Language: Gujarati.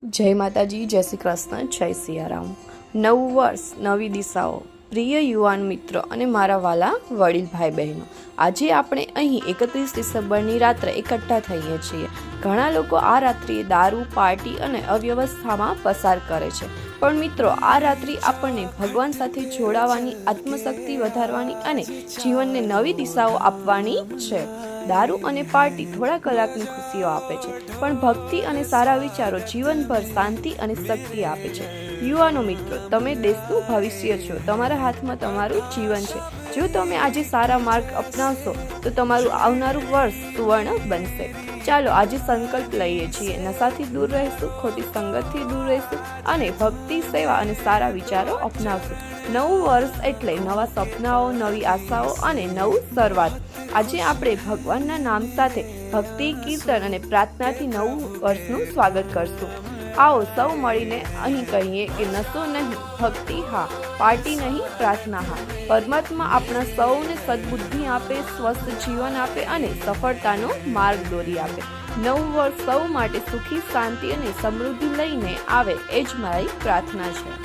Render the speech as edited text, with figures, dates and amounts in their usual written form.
જય માતાજી, જય શ્રી કૃષ્ણ, જય સિયારામ। નવું વર્ષ, નવી દિશાઓ। પ્રિય યુવાન મિત્રો અને મારા વાલા વડીલ ભાઈ બહેનો, આજે આપણે અહીં 31 ડિસેમ્બરની રાત્રે એકઠા થઈએ છીએ। ઘણા લોકો આ રાત્રિએ દારૂ, પાર્ટી અને અવ્યવસ્થામાં પસાર કરે છે, પણ મિત્રો આ રાત્રિ આપણને ભગવાન સાથે જોડાવાની, આત્મશક્તિ વધારવાની અને જીવનને નવી દિશાઓ આપવાની છે। દારૂ અને પાર્ટી થોડા કલાકની ખુશીઓ આપે છે, પણ ભક્તિ અને સારા વિચારો જીવનભર શાંતિ અને શક્તિ આપે છે। યુવાનો મિત્રો, તમે દેશનું ભવિષ્ય છો, તમારા હાથમાં તમારું જીવન છે। જો તમે આજે સારા માર્ગ અપનાવશો તો તમારું આવનારું વર્ષ સુવર્ણ બનશે। ચાલો આજે સંકલ્પ લઈએ છીએ, નશાથી દૂર રહીશું, ખોટી સંગતથી દૂર રહીશું અને ભક્તિ, સેવા અને સારા વિચારો અપનાવશું। નવું વર્ષ એટલે નવા સપનાઓ, નવી આશાઓ અને નવું શરૂઆત। આજે આપણે ભગવાનના નામ સાથે ભક્તિ, કીર્તન અને પ્રાર્થનાથી નવું વર્ષનું સ્વાગત કરશું। આવો સૌ મળીને અહીં કહીએ કે નશો નહીં, ભક્તિ હા, પાર્ટી નહીં, પ્રાર્થના હા। પરમાત્મા આપણા સૌને સદબુદ્ધિ આપે, સ્વસ્થ જીવન આપે અને સફળતાનો માર્ગ દોરી આપે। નવું વર્ષ સૌ માટે સુખી, શાંતિ અને સમૃદ્ધિ લઈને આવે, એ જ મારી પ્રાર્થના છે।